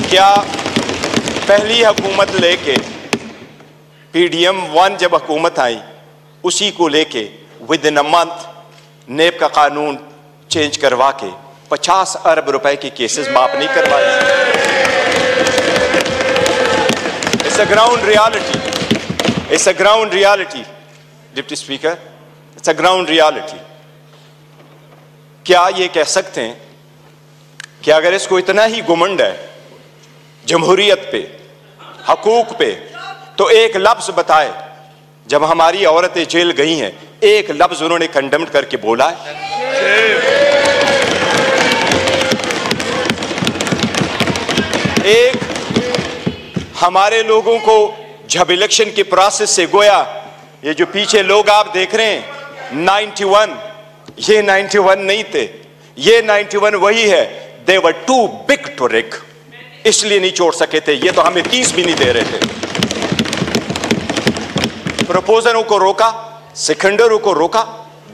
क्या पहली हुकूमत लेके PDM 1 जब हुकूमत आई उसी को लेके विद इन अ मंथ नेब का कानून चेंज करवा के 50 अरब रुपए के केसेस माफ नहीं करवाए? It's a ground reality, it's a ground reality deputy speaker, it's a ground reality. क्या ये कह सकते हैं कि अगर इसको इतना ही घुमंड है जमहूरियत पे, हकूक पे, तो एक लफ्ज बताए जब हमारी औरतें जेल गई हैं, एक लफ्ज उन्होंने कंडेम करके बोला है? एक हमारे लोगों को जब इलेक्शन के प्रोसेस से गोया, ये जो पीछे लोग आप देख रहे हैं 91, ये 91 नहीं थे, ये 91 वही है। दे वर टू बिग टू रिग, इसलिए नहीं छोड़ सके थे। ये तो हमें 30 भी नहीं दे रहे थे। प्रपोजलों को रोका, सिकंदरों को रोका,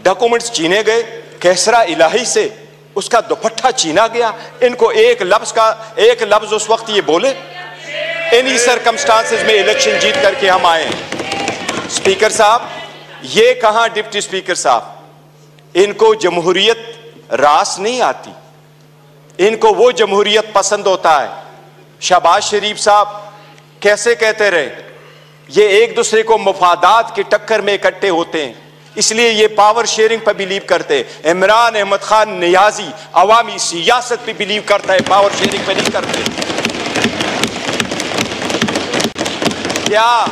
डॉक्यूमेंट्स छीने गए, कैसरा इलाही से उसका दुपट्टा छीना गया। इनको एक लफ्ज उस वक्त ये बोले, इन्हीं सर्कमस्टांसेस में इलेक्शन जीत करके हम आए हैं। स्पीकर साहब, ये कहां डिप्टी स्पीकर साहब, इनको जमहूरियत रास नहीं आती, इनको वो जमहूरियत पसंद होता है। शहबाज शरीफ साहब कैसे कहते रहे, ये एक दूसरे को मुफादात के टक्कर में इकट्ठे होते हैं, इसलिए ये पावर शेयरिंग पर बिलीव करते हैं। इमरान अहमद खान नियाजी अवामी सियासत पे बिलीव करता है, पावर शेयरिंग पे नहीं करते। क्या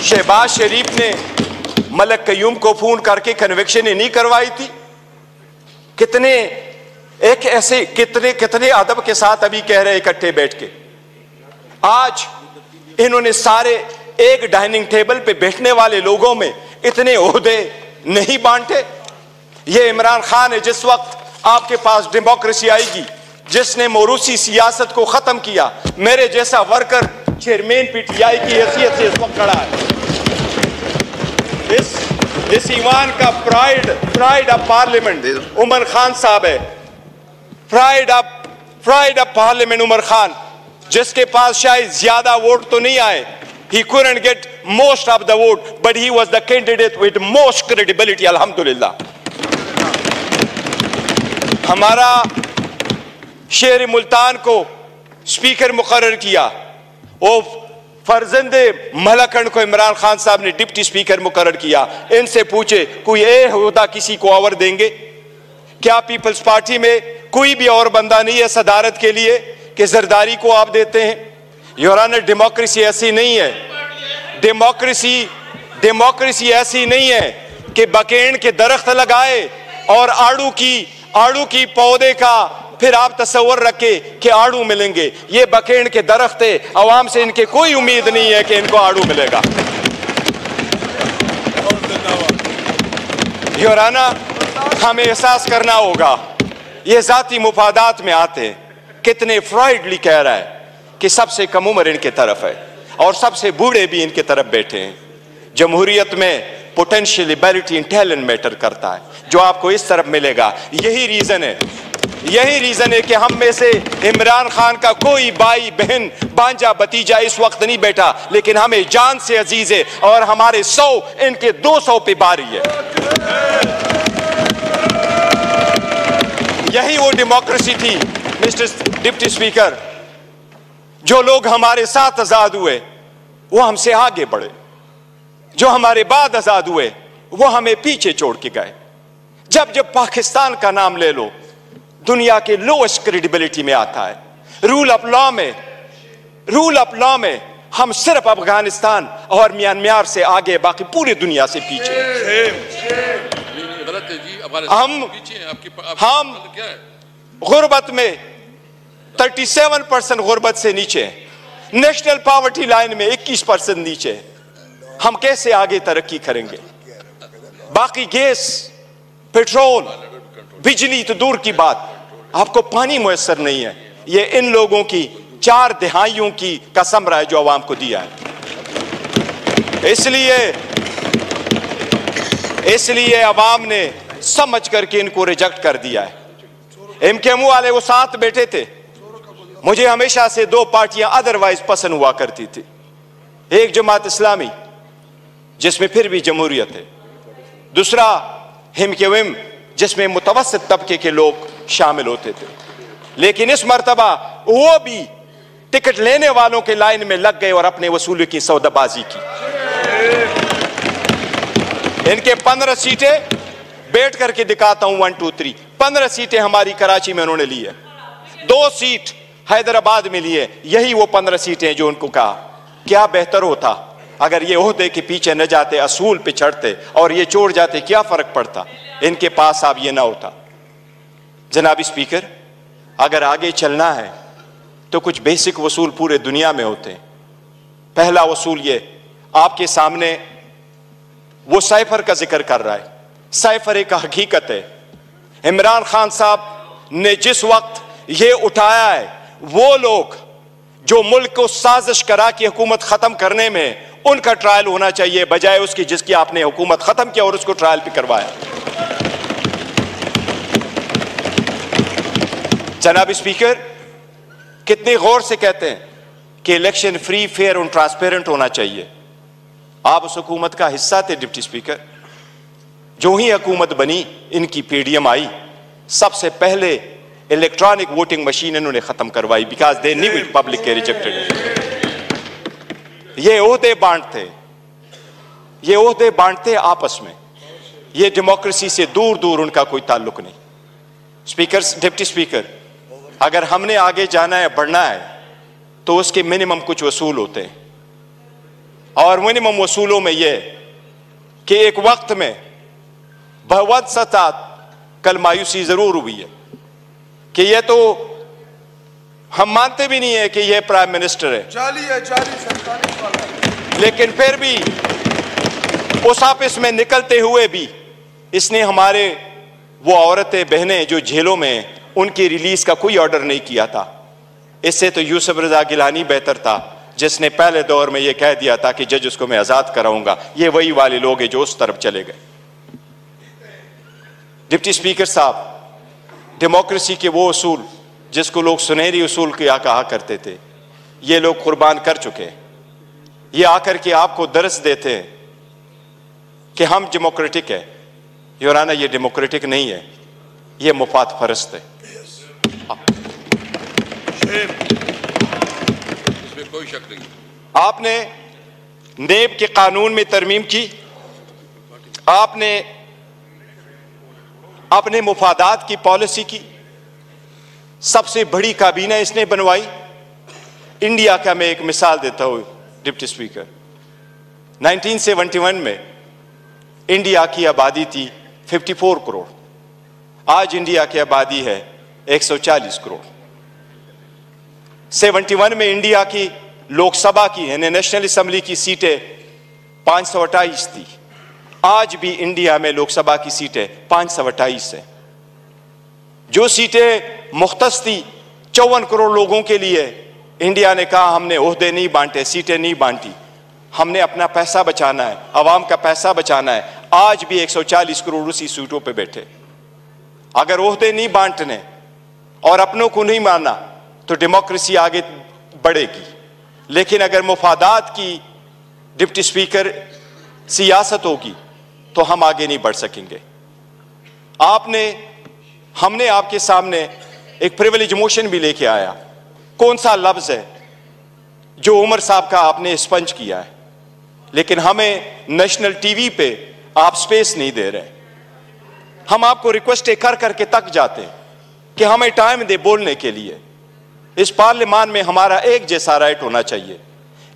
शहबाज शरीफ ने मलक कयूम को फोन करके कन्विक्शन नहीं करवाई थी? कितने एक ऐसे कितने अदब के साथ अभी कह रहे इकट्ठे बैठ के। आज इन्होंने सारे एक डाइनिंग टेबल पे बैठने वाले लोगों में इतने ओहदे नहीं बांटे। ये इमरान खान है, जिस वक्त आपके पास डेमोक्रेसी आएगी, जिसने मोरूसी सियासत को खत्म किया, मेरे जैसा वर्कर चेयरमैन PTI की हैसियत से इस वक्त खड़ा है। इस ईवान का pride of parliament Umar Khan साहब है। Pride of parliament Umar Khan, जिसके पास शायद ज्यादा वोट तो नहीं आए, he couldn't get most of the vote, but he was the candidate with most credibility, alhamdulillah। हमारा शेर मुल्तान को स्पीकर मुकर्रर किया, वो फर्जंदे मलकन को इमरान खान साहब ने डिप्टी स्पीकर मुकर्रर किया। इनसे पूछे कोई ओहदा किसी को और देंगे क्या? पीपल्स पार्टी में कोई भी और बंदा नहीं है सदारत के लिए कि जरदारी को आप देते हैं? योर ऑनर, डेमोक्रेसी ऐसी नहीं है। डेमोक्रेसी ऐसी नहीं है कि बकेन के दरख्त लगाए और आड़ू की पौधे का फिर आप तस्वर रखे कि आड़ू मिलेंगे। ये बकेन के दरख्त है, अवाम से इनके कोई उम्मीद नहीं है कि इनको आड़ू मिलेगा। योर ऑनर, हमें एहसास करना होगा, ये जाती मुफादात में आते हैं। कितने फ्राइडली कह रहा है कि सबसे कम उम्र इनके तरफ है और सबसे बूढ़े भी इनके तरफ बैठे हैं। जमहूरियत में potential ability in talent matter करता है, जो आपको इस तरफ मिलेगा। यही रीजन है कि हम में से इमरान खान का कोई भाई बहन भांजा भतीजा इस वक्त नहीं बैठा, लेकिन हमें जान से अजीज है और हमारे 100 इनके 200 पे बारी है। यही वो डेमोक्रेसी थी मिस्टर डिप्टी स्पीकर। जो लोग हमारे साथ आजाद हुए वो हमसे आगे बढ़े, जो हमारे बाद आजाद हुए वो हमें पीछे छोड़ के गए। जब पाकिस्तान का नाम ले लो, दुनिया के लोएस्ट क्रेडिबिलिटी में आता है। रूल ऑफ लॉ में हम सिर्फ अफगानिस्तान और म्यांमार से आगे, बाकी पूरी दुनिया से पीछे। हम गुर्बत में 37% गुर्बत से नीचे हैं, नेशनल पॉवर्टी लाइन में 21% नीचे है। हम कैसे आगे तरक्की करेंगे? बाकी गैस, पेट्रोल, बिजली तो दूर की बात, आपको पानी मुयस्सर नहीं है। ये इन लोगों की 4 दहाइयों की कसम रहा है जो अवाम को दिया है। इसलिए अवाम ने समझ करके इनको रिजेक्ट कर दिया है। MKM वाले वो साथ बैठे थे, मुझे हमेशा से दो पार्टियां अदरवाइज पसंद हुआ करती थी, एक जमात इस्लामी जिसमें फिर भी जमहूरियत है, दूसरा हिम के विम जिसमें मुतवस्सित तबके के लोग शामिल होते थे। लेकिन इस मर्तबा वो भी टिकट लेने वालों के लाइन में लग गए और अपने वसूली की सौदाबाजी की। इनके 15 सीटें बैठ करके दिखाता हूं, 1 2 3 15 सीटें हमारी कराची में उन्होंने ली है, 2 सीट हैदराबाद में ली है। यही वो 15 सीटें जो उनको कहा क्या बेहतर होता अगर ये ओहदे के पीछे न जाते, असूल पे चढ़ते और ये छोड़ जाते, क्या फर्क पड़ता? इनके पास अब ये ना होता। जनाब स्पीकर, अगर आगे चलना है तो कुछ बेसिक वसूल पूरे दुनिया में होते हैं। पहला वसूल ये आपके सामने वो साइफर का जिक्र कर रहा है। साइफर एक हकीकत है। इमरान खान साहब ने जिस वक्त ये उठाया है, वो लोग जो मुल्क को साजिश करा कि हुकूमत खत्म करने में, उनका ट्रायल होना चाहिए बजाय उसकी जिसकी आपने हुकूमत खत्म किया और उसको ट्रायल पे करवाया। जनाब स्पीकर, कितने गौर से कहते हैं कि इलेक्शन फ्री, फेयर और ट्रांसपेरेंट होना चाहिए। आप उस हुकूमत का हिस्सा थे डिप्टी स्पीकर। जो ही हुकूमत बनी, इनकी पीडीएम आई, सबसे पहले इलेक्ट्रॉनिक वोटिंग मशीन इन्होंने खत्म करवाई, because they knew it public के रिजेक्टेड। ये ओहदे बांटते, ये ओहदे बांटते आपस में, ये डेमोक्रेसी से दूर दूर उनका कोई ताल्लुक नहीं। स्पीकर, डिप्टी स्पीकर, अगर हमने आगे जाना है, बढ़ना है, तो उसके मिनिमम कुछ वसूल होते हैं। और मिनिमम वसूलों में यह कि एक वक्त में बहुत सतात कल मायूसी जरूर हुई है कि यह तो हम मानते भी नहीं है कि यह प्राइम मिनिस्टर है, जाली सरकारी, लेकिन फिर भी उस ऑफिस में निकलते हुए भी इसने हमारे वो औरतें बहनें जो जेलों में, उनकी रिलीज का कोई ऑर्डर नहीं किया था। इससे तो यूसुफ रजा गिलानी बेहतर था, जिसने पहले दौर में यह कह दिया था कि जज उसको मैं आजाद कराऊंगा। ये वही वाले लोग हैं जो उस तरफ चले गए। डिप्टी स्पीकर साहब, डेमोक्रेसी के वो उसूल जिसको लोग सुनहरी उसूल क्या कहा करते थे, ये लोग कुर्बान कर चुके हैं। ये आकर के आपको दर्स देते हैं कि हम डेमोक्रेटिक है। योराना, ये डेमोक्रेटिक नहीं है, ये मुफाद परस्त है। इसमें कोई शक नहीं। आपने नेब के कानून में तरमीम की, आपने अपने मुफादात की पॉलिसी की, सबसे बड़ी काबीना इसने बनवाई। इंडिया का मैं एक मिसाल देता हूं डिप्टी स्पीकर, 1971 में इंडिया की आबादी थी 54 करोड़, आज इंडिया की आबादी है 140 करोड़। 71 में इंडिया की लोकसभा की यानी नेशनल असेंबली की सीटें 528 थी, आज भी इंडिया में लोकसभा की सीटें 528 है। जो सीटें मुख्तस थी 54 करोड़ लोगों के लिए, इंडिया ने कहा हमने ओहदे नहीं बांटे, सीटें नहीं बांटी, हमने अपना पैसा बचाना है, अवाम का पैसा बचाना है। आज भी 140 करोड़ उसी सीटों पे बैठे। अगर ओहदे नहीं बांटने और अपनों को नहीं मानना तो डेमोक्रेसी आगे बढ़ेगी, लेकिन अगर मुफादात की डिप्टी स्पीकर सियासत होगी तो हम आगे नहीं बढ़ सकेंगे। हमने आपके सामने एक प्रिविलेज मोशन भी लेके आया। कौन सा लफ्ज है जो उमर साहब का आपने स्पंज किया है, लेकिन हमें नेशनल टीवी पे आप स्पेस नहीं दे रहे। हम आपको रिक्वेस्ट कर करके तक जाते हैं कि हमें टाइम दे बोलने के लिए। इस पार्लियामान में हमारा एक जैसा राइट होना चाहिए।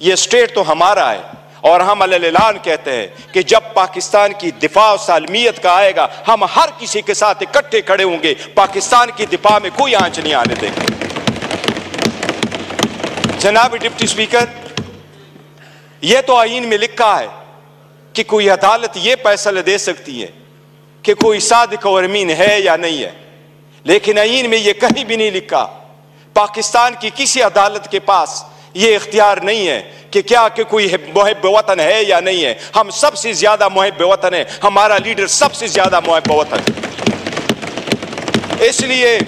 यह स्टेट तो हमारा है और हम अलग-ऐलान कहते हैं कि जब पाकिस्तान की दिफा और सालमियत का आएगा, हम हर किसी के साथ इकट्ठे खड़े होंगे। पाकिस्तान की दिफा में कोई आंच नहीं आने देंगे। जनाब डिप्टी स्पीकर, यह तो आईन में लिखा है कि कोई अदालत यह फैसला दे सकती है कि कोई सादिक और अमीन है या नहीं है, लेकिन आईन में यह कहीं भी नहीं लिखा। पाकिस्तान की किसी अदालत के पास यह इख्तियार नहीं है कि क्या कि कोई मुहिब वतन है या नहीं है। हम सबसे ज्यादा मुहिब वतन है, हमारा लीडर सबसे ज्यादा मुहिब वतन है। इसलिए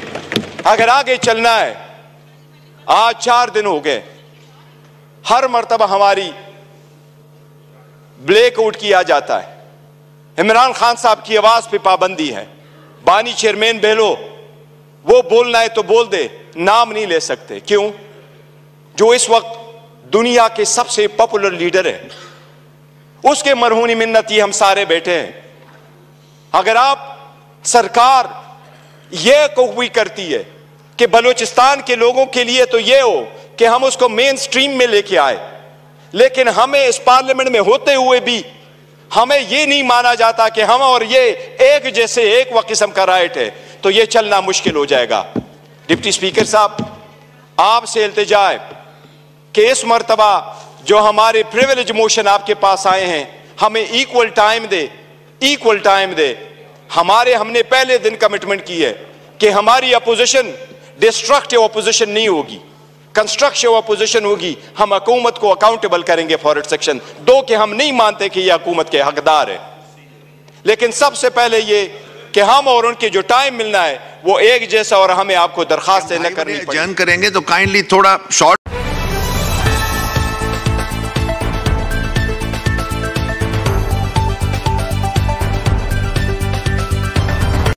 अगर आगे चलना है आज 4 दिन हो गए, हर मर्तबा हमारी ब्लैकआउट किया जाता है। इमरान खान साहब की आवाज पे पाबंदी है। बानी चेयरमैन बहलो, वो बोलना है तो बोल दे, नाम नहीं ले सकते। क्यों? जो इस वक्त दुनिया के सबसे पॉपुलर लीडर है, उसके मरहूनी मिन्नती हम सारे बैठे हैं। अगर आप सरकार यह कोई करती है कि बलूचिस्तान के लोगों के लिए तो यह हो कि हम उसको मेन स्ट्रीम में लेके आए, लेकिन हमें इस पार्लियामेंट में होते हुए भी हमें यह नहीं माना जाता कि हम और ये एक जैसे एक व किस्म का राइट है, तो यह चलना मुश्किल हो जाएगा। डिप्टी स्पीकर साहब, आपसे इल्तिजा है कि इस मर्तबा जो हमारे प्रिविलेज मोशन आपके पास आए हैं, हमें इक्वल टाइम दे। हमने पहले दिन कमिटमेंट की है कि हमारी अपोजिशन डिस्ट्रक्टिव अपोजिशन नहीं होगी, कंस्ट्रक्टिव अपोजिशन होगी। हम हुकूमत को अकाउंटेबल करेंगे फॉर इट सेक्शन 2 के हम नहीं मानते कि यह हुकूमत के हकदार है, लेकिन सबसे पहले ये कि हम और उनके जो टाइम मिलना है वो एक जैसा, और हमें आपको दरखास्त न करनी पड़ेगी। करेंगे तो काइंडली थोड़ा शॉर्ट